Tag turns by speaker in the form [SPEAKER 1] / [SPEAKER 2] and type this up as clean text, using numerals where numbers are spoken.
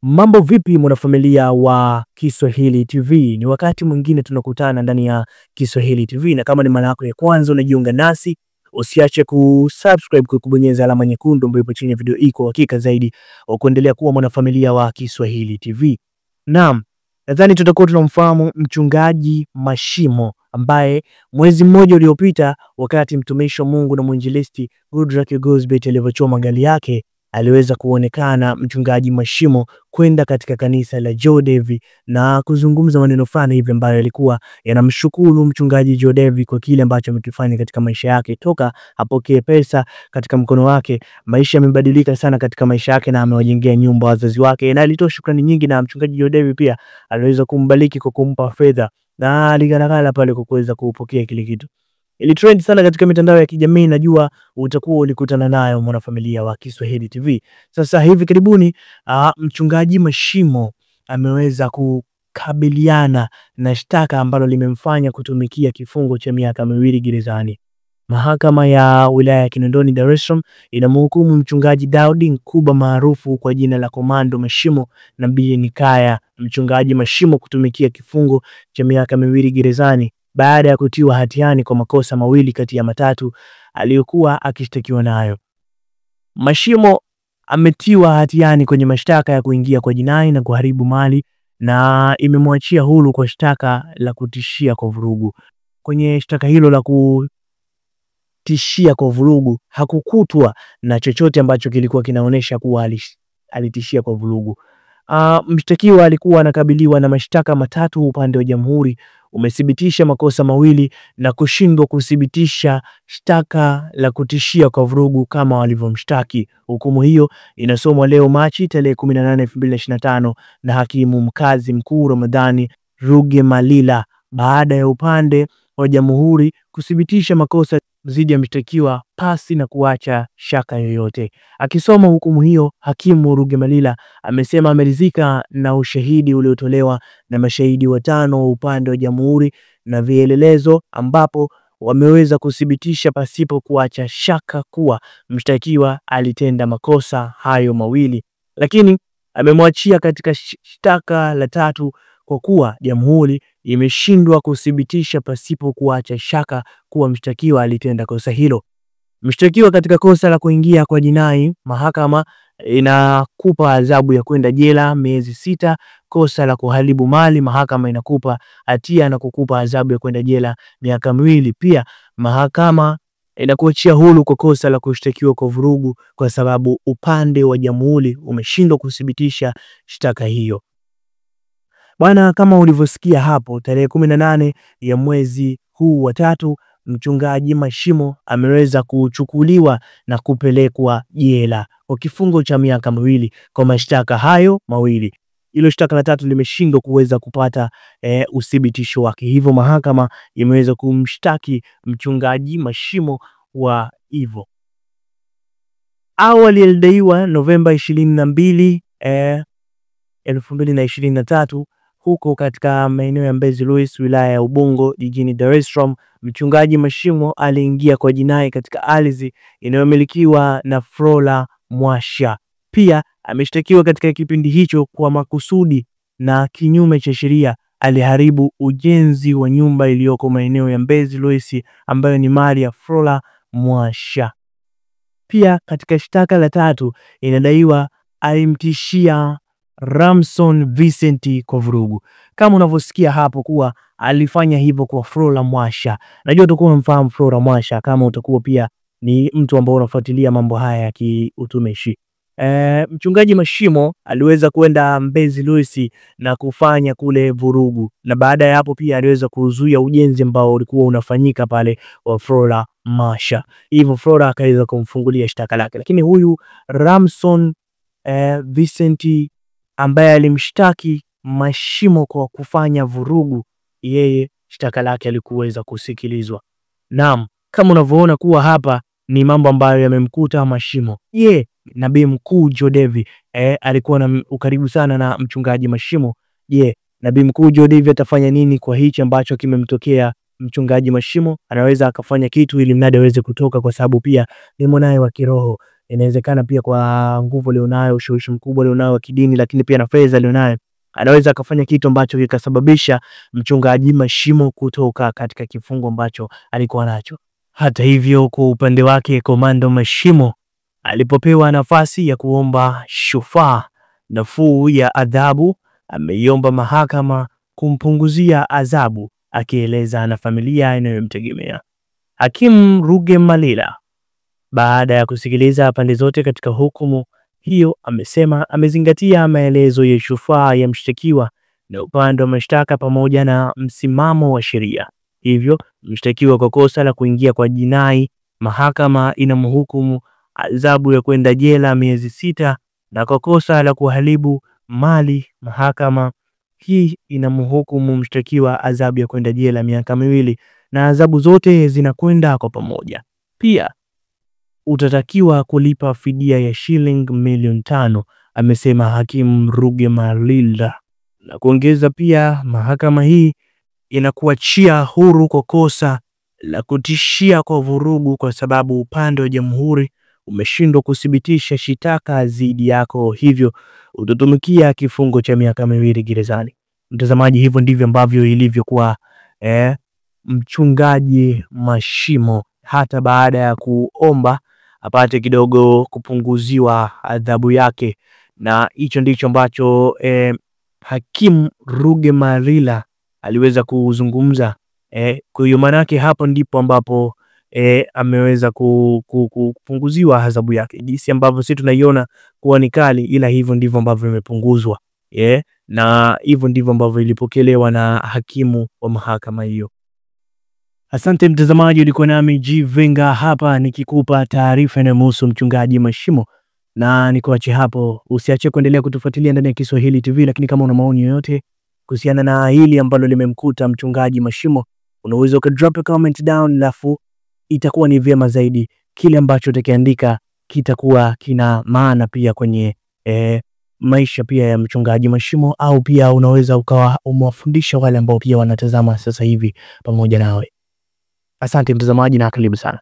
[SPEAKER 1] Mambo vipi mwanafamilia wa Kiswahili TV? Ni wakati mwingine tunakutana ndani ya Kiswahili TV, na kama ni mara yako ya kwanza unajiunga nasi, usiache kusubscribe kwa kubonyeza alama nyekundu ambayo ipo chini ya video hii kwa hakika zaidi wa kuendelea kuwa mwanafamilia wa Kiswahili TV. Naam, nadhani tutakuwa tunamfahamu mchungaji Mashimo ambaye mwezi mmoja uliopita wakati mtumishi wa Mungu na mwinjilisti Goodluck Gozbert alivyochoma gari yake, aliweza kuonekana mchungaji Mashimo kwenda katika kanisa la Jodevi na kuzungumza maneno fulani hivi ambayo yalikuwa yanamshukuru mchungaji Jodevi kwa kile ambacho amekifanya katika maisha yake toka apokee pesa katika mkono wake. Maisha yamebadilika sana katika maisha yake na amewajengea nyumba wazazi wake, na alitoa shukrani nyingi, na mchungaji Jodevi pia aliweza kumbariki kwa kumpa fedha na aligaragala pale kwa kuweza kupokea kile kitu. Ili trend sana katika mitandao ya kijamii, najua utakuwa ulikutana nayo mwanafamilia wa Kiswahili TV. Sasa hivi karibuni mchungaji Mashimo ameweza kukabiliana na shtaka ambalo limemfanya kutumikia kifungo cha miaka 2 gerezani. Mahakama ya wilaya ya Kinondoni Dar es Salaam inamhukumu mchungaji Daudi Nkuba maarufu kwa jina la Komando Mashimo na Bi Nikaya mchungaji Mashimo kutumikia kifungo cha miaka 2 gerezani baada ya kutiwa hatiani kwa makosa mawili kati ya matatu aliyokuwa akishtakiwa nayo. Mashimo ametiwa hatiani kwenye mashtaka ya kuingia kwa jinai na kuharibu mali, na imemwachia huru kwa shtaka la kutishia kwa vurugu. Kwenye shtaka hilo la kutishia kwa vurugu hakukutwa na chochote ambacho kilikuwa kinaonesha kuwa alitishia kwa vurugu. Mshtakiwa alikuwa anakabiliwa na mashtaka matatu. Upande wa jamhuri umethibitisha makosa mawili na kushindwa kuthibitisha shtaka la kutishia kwa vurugu kama walivyomshtaki. Hukumu hiyo inasomwa leo Machi tarehe 18, 2025 na hakimu mkazi mkuu Ramadhani Rugemalila baada ya upande wa jamhuri kuthibitisha makosa dhidi ya mshtakiwa pasi na kuacha shaka yoyote. Akisoma hukumu hiyo, hakimu Rugemalila amesema ameridhika na ushahidi uliotolewa na mashahidi watano wa upande wa jamhuri na vielelezo, ambapo wameweza kuthibitisha pasipo kuacha shaka kuwa mshtakiwa alitenda makosa hayo mawili, lakini amemwachia katika shtaka la tatu kwa kuwa jamhuri imeshindwa kuthibitisha pasipo kuacha shaka kuwa mshtakiwa alitenda kosa hilo. Mshtakiwa katika kosa la kuingia kwa jinai, mahakama inakupa adhabu ya kwenda jela miezi 6. Kosa la kuharibu mali, mahakama inakupa hatia na kukupa adhabu ya kwenda jela miaka 2. Pia mahakama inakuachia huru kwa kosa la kushtakiwa kwa vurugu kwa sababu upande wa jamhuri umeshindwa kuthibitisha shtaka hiyo. Bwana, kama ulivyosikia hapo, tarehe 18 ya mwezi huu wa 3 mchungaji Mashimo ameweza kuchukuliwa na kupelekwa jela kwa kifungo cha miaka 2 kwa mashtaka hayo mawili. Hilo shtaka la tatu limeshindwa kuweza kupata uthibitisho wake, hivyo mahakama imeweza kumshtaki mchungaji Mashimo wa hivyo. Awali alidaiwa Novemba 22, 2023 huko katika maeneo ya Mbezi Luis, wilaya ya Ubungo, jijini Dar es Salaam. Mchungaji Mashimo aliingia kwa jinai katika ardhi inayomilikiwa na Flora Mwasha. Pia ameshtakiwa katika kipindi hicho kwa makusudi na kinyume cha sheria aliharibu ujenzi wa nyumba iliyoko maeneo ya Mbezi Luis ambayo ni mali ya Flora Mwasha. Pia katika shtaka la tatu inadaiwa alimtishia Ramson Vincent kwa vurugu. Kama unavyosikia hapo kuwa alifanya hivyo kwa Flora Mwasha. Najua utakuwa unamfahamu Flora Mwasha kama utakuwa pia ni mtu ambaye unafuatilia mambo haya ya kiutumishi. Mchungaji Mashimo aliweza kwenda Mbezi Luis na kufanya kule vurugu, na baada ya hapo pia aliweza kuzuia ujenzi ambao ulikuwa unafanyika pale wa Flora Mwasha. Hivyo Flora akaweza kumfungulia shtaka lake, lakini huyu Ramson Vincent ambaye alimshtaki Mashimo kwa kufanya vurugu, yeye shtaka lake alikuweza kusikilizwa. Naam, kama unavyoona kuwa hapa ni mambo ambayo yamemkuta Mashimo. Nabii mkuu Jodevi alikuwa na ukaribu sana na mchungaji Mashimo. Nabii mkuu Jodevi atafanya nini kwa hichi ambacho kimemtokea mchungaji Mashimo? Anaweza akafanya kitu ili mnada aweze kutoka, kwa sababu pia ni mwanae wa kiroho. inawezekana pia kwa nguvu alionayo, ushawishi mkubwa alionayo wa kidini, lakini pia na fedha alionayo, anaweza akafanya kitu ambacho kikasababisha mchungaji Mashimo kutoka katika kifungo ambacho alikuwa nacho. Hata hivyo, kwa upande wake Komando Mashimo alipopewa nafasi ya kuomba shufaa nafuu ya adhabu, ameiomba mahakama kumpunguzia adhabu, akieleza na familia inayomtegemea. Hakimu Rugemalira, baada ya kusikiliza pande zote katika hukumu hiyo, amesema amezingatia maelezo ya shufaa ya mshtakiwa na upande wa mashtaka pamoja na msimamo wa sheria. Hivyo mshtakiwa kwa kosa la kuingia kwa jinai, mahakama inamhukumu adhabu ya kwenda jela miezi 6, na kwa kosa la kuharibu mali, mahakama hii inamhukumu mshtakiwa adhabu ya kwenda jela miaka 2, na adhabu zote zinakwenda kwa pamoja. Pia utatakiwa kulipa fidia ya shilingi milioni 5, amesema Hakimu Rugemalira, na kuongeza pia mahakama hii inakuachia huru kwa kosa la kutishia kwa vurugu kwa sababu upande wa jamhuri umeshindwa kuthibitisha shitaka dhidi yako, hivyo utatumikia kifungo cha miaka 2 gerezani. Mtazamaji, hivyo ndivyo ambavyo ilivyokuwa mchungaji Mashimo, hata baada ya kuomba apate kidogo kupunguziwa adhabu yake, na hicho ndicho ambacho Hakimu Rugemalira aliweza kuzungumza. Kwa hiyo manake hapo ndipo ambapo ameweza kupunguziwa adhabu yake, jinsi ambavyo sisi tunaiona kuwa ni kali, ila hivyo ndivyo ambavyo imepunguzwa, na hivyo ndivyo ambavyo ilipokelewa na hakimu wa mahakama hiyo. Asante mtazamaji, ulikuwa nami G Venga hapa nikikupa taarifa inayomhusu mchungaji Mashimo, na nikuache hapo. Usiache kuendelea kutufuatilia ndani ya Kiswahili TV, lakini kama una maoni yoyote kuhusiana na hili ambalo limemkuta mchungaji Mashimo, unaweza drop a comment down, alafu itakuwa ni vyema zaidi. Kile ambacho utakiandika kitakuwa kina maana pia kwenye maisha pia ya mchungaji Mashimo, au pia unaweza ukawa umewafundisha wale ambao pia wanatazama sasa hivi pamoja nawe. Asante mtazamaji na karibu sana.